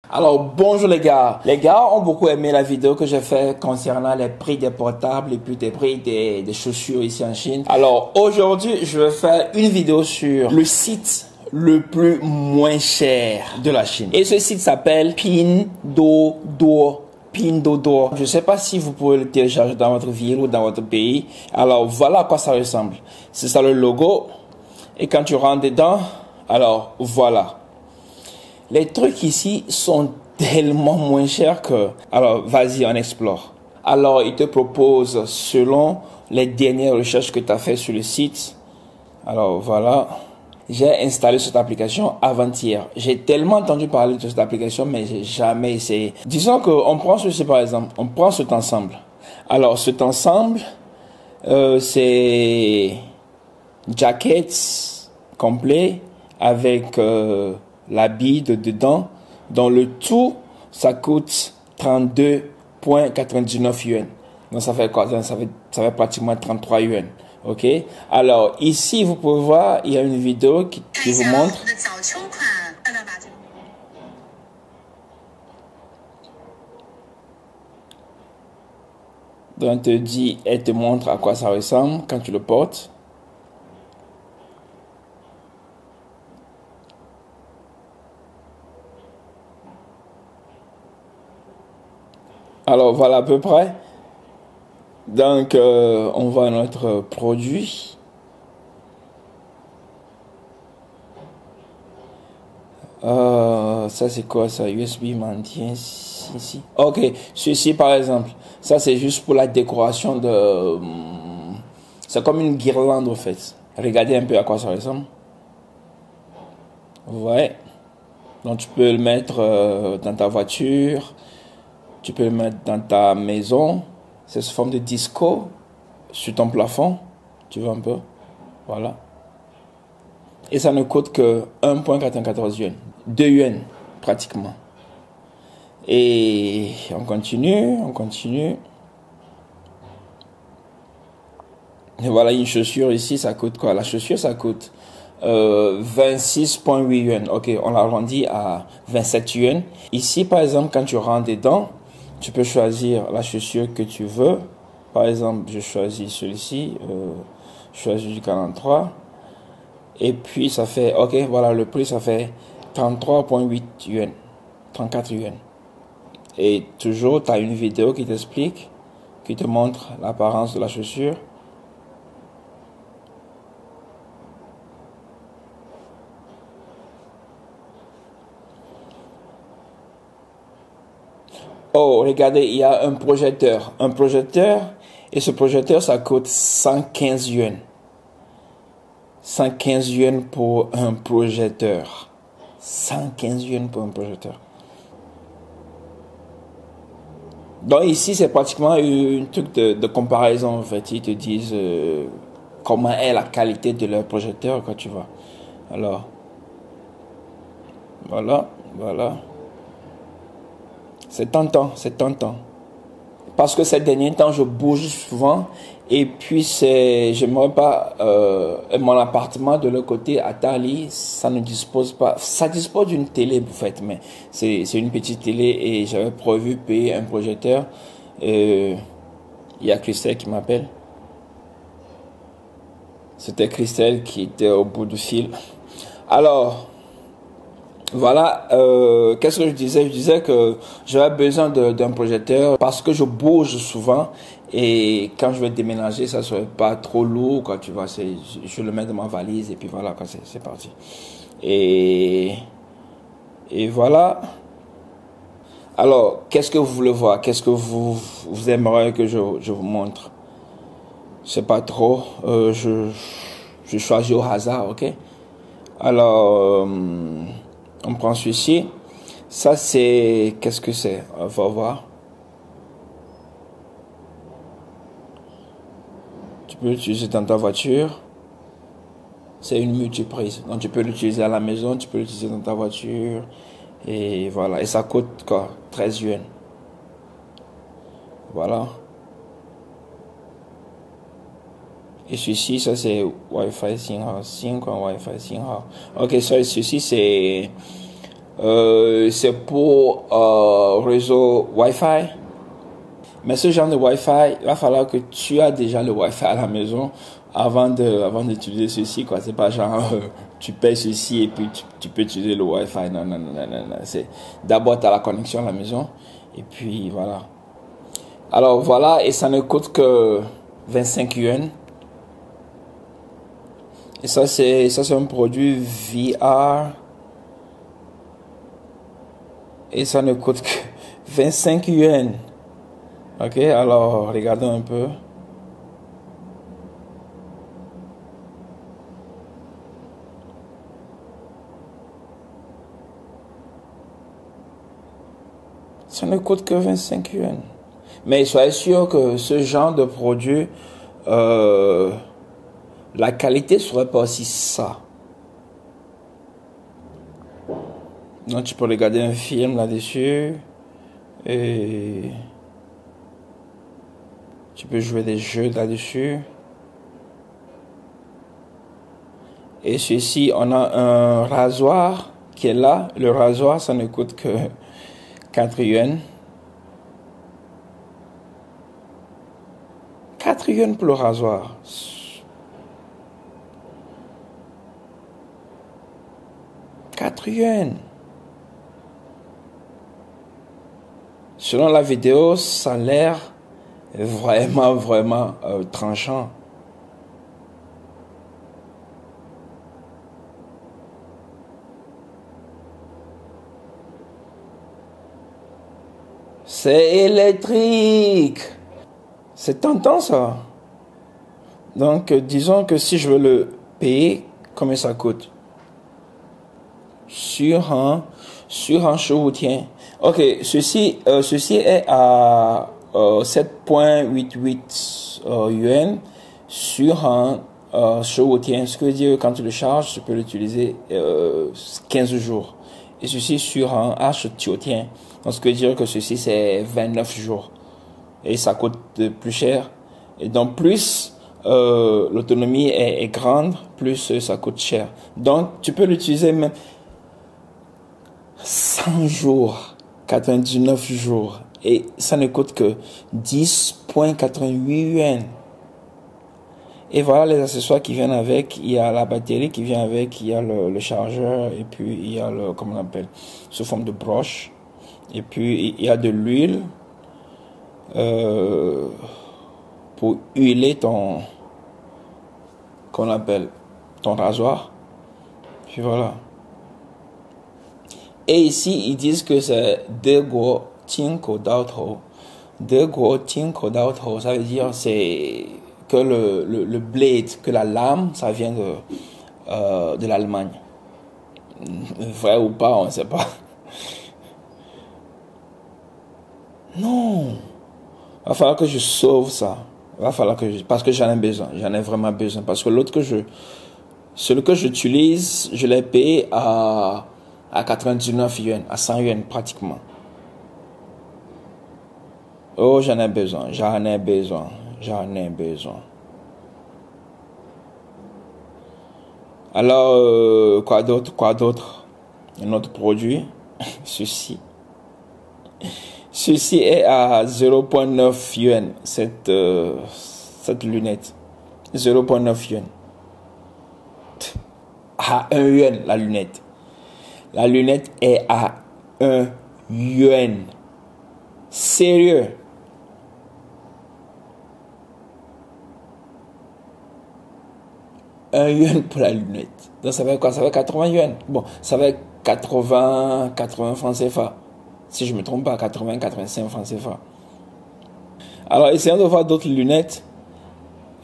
Alors bonjour les gars ont beaucoup aimé la vidéo que j'ai fait concernant les prix des portables et puis des prix des chaussures ici en Chine. Alors aujourd'hui je vais faire une vidéo sur le site le plus moins cher de la Chine. Et ce site s'appelle Pinduoduo. Pinduoduo. Je ne sais pas si vous pouvez le télécharger dans votre ville ou dans votre pays. Alors voilà à quoi ça ressemble. C'est ça le logo. Et quand tu rentres dedans, alors voilà. Les trucs ici sont tellement moins chers que... Alors, vas-y, on explore. Alors, il te propose selon les dernières recherches que tu as fait sur le site. Alors, voilà. J'ai installé cette application avant-hier. J'ai tellement entendu parler de cette application, mais j'ai jamais essayé. Disons qu'on prend ceci par exemple. On prend cet ensemble. Alors, cet ensemble, c'est... jackets complet avec... l'habit de dedans, dans le tout, ça coûte 32,99 yuan. Donc ça fait quoi? Ça fait pratiquement 33 yuan. Ok? Alors ici, vous pouvez voir, il y a une vidéo qui vous montre. Donc elle te montre à quoi ça ressemble quand tu le portes. Alors voilà à peu près. Donc on voit notre produit. Ça c'est quoi ça? USB maintien ici. Ok, ceci par exemple. Ça c'est juste pour la décoration de... C'est comme une guirlande en fait. Regardez un peu à quoi ça ressemble. Ouais. Donc tu peux le mettre dans ta voiture. Tu peux le mettre dans ta maison. C'est sous forme de disco sur ton plafond. Tu vois un peu. Voilà. Et ça ne coûte que 1,94 yuan. 2 yuan pratiquement. Et on continue. Et voilà une chaussure ici. Ça coûte quoi? La chaussure ça coûte 26,8 yuan. Ok, on l'arrondit à 27 yuan. Ici par exemple quand tu rentres dedans, tu peux choisir la chaussure que tu veux. Par exemple, je choisis celui-ci. Je choisis du 43. Et puis, ça fait... Ok, voilà, le prix, ça fait 33,8 yuan. 34 yuan. Et toujours, tu as une vidéo qui t'explique, qui te montre l'apparence de la chaussure. Oh, regardez, il y a un projecteur. Et ce projecteur, ça coûte 115 yuan. 115 yuan pour un projecteur. 115 yuan pour un projecteur. Donc ici, c'est pratiquement un truc de comparaison, en fait. Ils te disent comment est la qualité de leur projecteur, quand tu vois. Alors, voilà. C'est tentant. Parce que ces derniers temps, je bouge souvent. Et puis, j'aimerais pas, mon appartement de l'autre côté, à Tali, ça ne dispose pas, ça dispose d'une télé, en fait, mais c'est une petite télé et j'avais prévu payer un projecteur. Il y a Christelle qui m'appelle. C'était Christelle qui était au bout du fil. Alors, voilà, qu'est-ce que je disais? Je disais que j'avais besoin d'un projecteur parce que je bouge souvent et quand je vais déménager, ça serait pas trop lourd, quoi, tu vois, je le mets dans ma valise et puis voilà, quoi, c'est parti. Et voilà. Alors, qu'est-ce que vous voulez voir? Qu'est-ce que vous aimeriez que je vous montre? Je sais pas trop, je choisis au hasard, ok? Alors, on prend celui-ci. Ça, c'est... Qu'est-ce que c'est? On va voir. Tu peux l'utiliser dans ta voiture. C'est une multiprise. Donc, tu peux l'utiliser à la maison, tu peux l'utiliser dans ta voiture. Et voilà. Et ça coûte quoi? 13 yuan. Voilà. Et celui-ci, ça c'est Wi-Fi 5 Wi-Fi 5. Ok, ça, ceci c'est C'est pour réseau Wi-Fi. Mais ce genre de Wi-Fi, il va falloir que tu as déjà le Wi-Fi à la maison avant d'utiliser ceci, quoi. C'est pas genre tu payes ceci et puis tu peux utiliser le Wi-Fi. Non, non, non, non, non, non. C'est d'abord tu as la connexion à la maison et puis voilà. Alors voilà, et ça ne coûte que 25 yuan. Et ça c'est un produit VR. Et ça ne coûte que 25 yuan. Ok, alors regardons un peu. Ça ne coûte que 25 yuan. Mais soyez sûr que ce genre de produit, la qualité ne serait pas aussi ça. Donc tu peux regarder un film là-dessus. Et tu peux jouer des jeux là-dessus. Et ceci, on a un rasoir qui est là. Le rasoir, ça ne coûte que 4 yuan. 4 yuan pour le rasoir. Yuan. Selon la vidéo, ça a l'air vraiment tranchant. C'est électrique. C'est tentant ça. Donc disons que si je veux le payer, combien ça coûte? Sur un Showtien. Ok, ceci est à 7,88 yuan sur un Showtien. Ce que veut dire que quand tu le charges, tu peux l'utiliser 15 jours. Et ceci sur un H-Tiotien. Donc ce que veut dire que ceci c'est 29 jours. Et ça coûte plus cher. Et donc plus l'autonomie est grande, plus ça coûte cher. Donc tu peux l'utiliser même 100 jours, 99 jours. Et ça ne coûte que 10,88 yuan. Et voilà les accessoires qui viennent avec. Il y a la batterie qui vient avec, il y a le chargeur, et puis il y a comment on appelle, sous forme de broche. Et puis il y a de l'huile pour huiler ton, qu'on appelle, ton rasoir. Puis voilà. Et ici, ils disent que c'est De Guo Ting Ko Dao Tou. De Guo Ting Ko Dao Tou, ça veut dire c'est que le blade, que la lame, ça vient de l'Allemagne. Vrai ou pas, on ne sait pas. Non. Il va falloir que je sauve ça. Il va falloir que parce que j'en ai besoin. J'en ai vraiment besoin. Parce que celui que j'utilise, je l'ai payé à 99 yuan, à 100 yuan pratiquement. Oh, j'en ai besoin. Alors, quoi d'autre? Un autre produit. Ceci est à 0,9 yuan, cette lunette. 0,9 yuan. À 1 yuan, la lunette. La lunette est à 1 yuan. Sérieux. Un yuan pour la lunette. Donc ça va quoi? Ça va 80 yuan. Bon, ça va 80 francs CFA. Si je ne me trompe pas, 85 francs CFA. Alors, essayons de voir d'autres lunettes.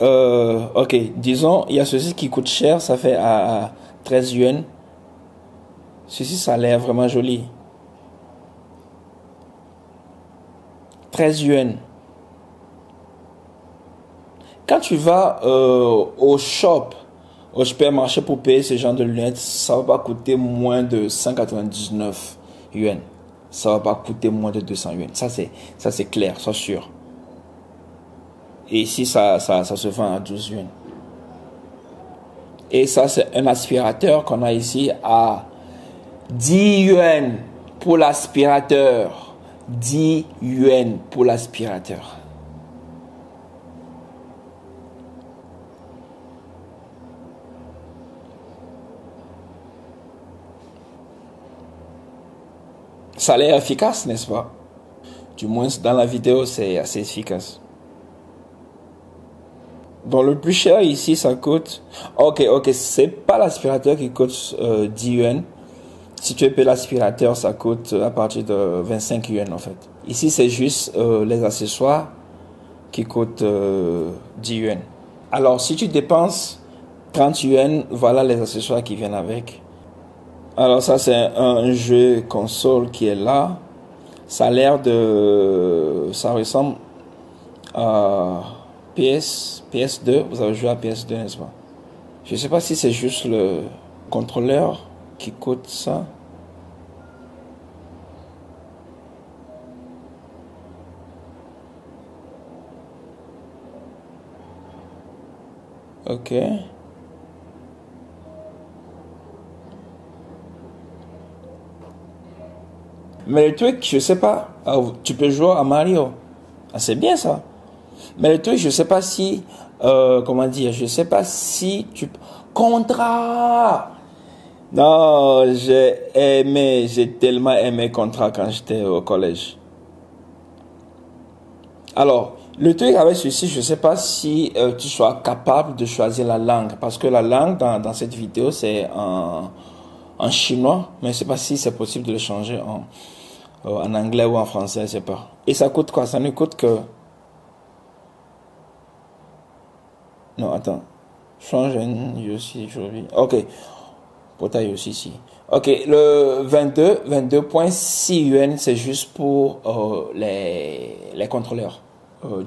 Ok, disons, il y a ceci qui coûte cher, ça fait à 13 yuan. Ceci, ça a l'air vraiment joli. 13 yuan. Quand tu vas au shop, au supermarché pour payer ce genre de lunettes, ça va pas coûter moins de 199 yuan. Ça va pas coûter moins de 200 yuan. Ça c'est clair, c'est sûr. Et ici, ça se vend à 12 yuan. Et ça, c'est un aspirateur qu'on a ici à 10 yuan pour l'aspirateur. 10 yuan pour l'aspirateur. Ça a l'air efficace, n'est-ce pas? Du moins, dans la vidéo, c'est assez efficace. Donc, le plus cher ici, ça coûte... Ok, c'est pas l'aspirateur qui coûte 10 yuan. Si tu payes l'aspirateur, ça coûte à partir de 25 yuan, en fait. Ici, c'est juste les accessoires qui coûtent 10 yuan. Alors, si tu dépenses 30 yuan, voilà les accessoires qui viennent avec. Alors, ça, c'est un jeu console qui est là. Ça a l'air de... Ça ressemble à PS2. Vous avez joué à PS2, n'est-ce pas? Je ne sais pas si c'est juste le contrôleur qui coûte ça. Ok. Mais le truc, je sais pas. Tu peux jouer à Mario. Ah, c'est bien ça. Mais le truc, je sais pas si... comment dire? Je sais pas si tu... Contra! Non, j'ai tellement aimé Contra quand j'étais au collège. Alors, le truc avec ceci, je sais pas si tu sois capable de choisir la langue. Parce que la langue dans cette vidéo, c'est en chinois. Mais je sais pas si c'est possible de le changer en anglais ou en français, je sais pas. Et ça coûte quoi? Ça ne coûte que... Non, attends. Change un aussi, ok. Portail aussi ici. Ok, le 22.6 yuan, c'est juste pour les contrôleurs.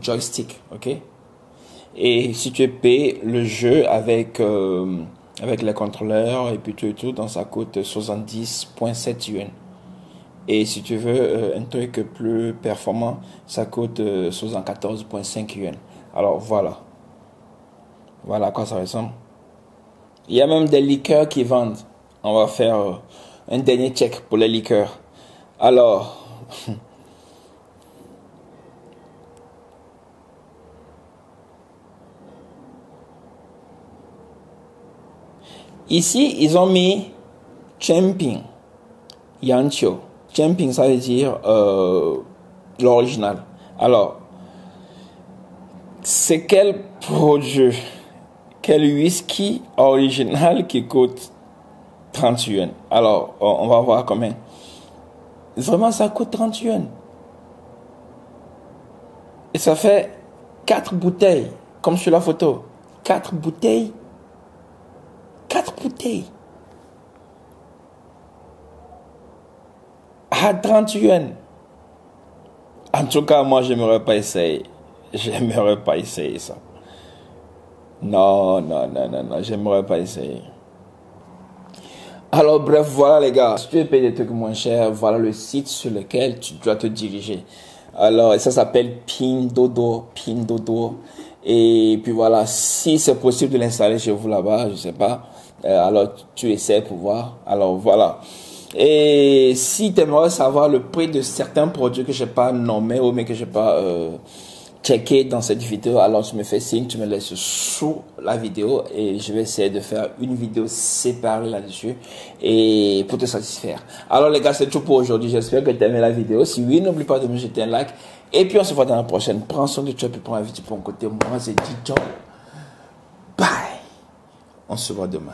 Joystick, ok. Et si tu payes le jeu avec les contrôleurs et puis tout, donc ça coûte 70.7 yuan. Et si tu veux un truc plus performant, ça coûte 74.5 yuan. Alors voilà. Voilà à quoi ça ressemble. Il y a même des liqueurs qui vendent. On va faire un dernier check pour les liqueurs. Alors, ici, ils ont mis Champing, Yancho. Champing, ça veut dire l'original. Alors, c'est quel produit, quel whisky original qui coûte 30 yuan? Alors, on va voir combien. Vraiment, ça coûte 30 yuan. Et ça fait 4 bouteilles, comme sur la photo. 4 bouteilles. 4 bouteilles. À 30 yuan. En tout cas, moi, j'aimerais pas essayer. J'aimerais pas essayer ça. Non, j'aimerais pas essayer. Alors bref, voilà les gars, si tu veux payer des trucs moins chers, voilà le site sur lequel tu dois te diriger. Alors ça s'appelle Pindodo. Et puis voilà, si c'est possible de l'installer chez vous là-bas, je sais pas, alors tu essaies pour voir. Alors voilà. Et si tu aimerais savoir le prix de certains produits que je n'ai pas nommés ou mais que je n'ai pas checké dans cette vidéo, alors tu me fais signe, tu me laisses sous la vidéo et je vais essayer de faire une vidéo séparée là-dessus et pour te satisfaire. Alors les gars, c'est tout pour aujourd'hui. J'espère que tu as aimé la vidéo. Si oui, n'oublie pas de me jeter un like et puis on se voit dans la prochaine. Prends soin de toi et prends la vie de ton côté. Moi, c'est Dijon. Bye. On se voit demain.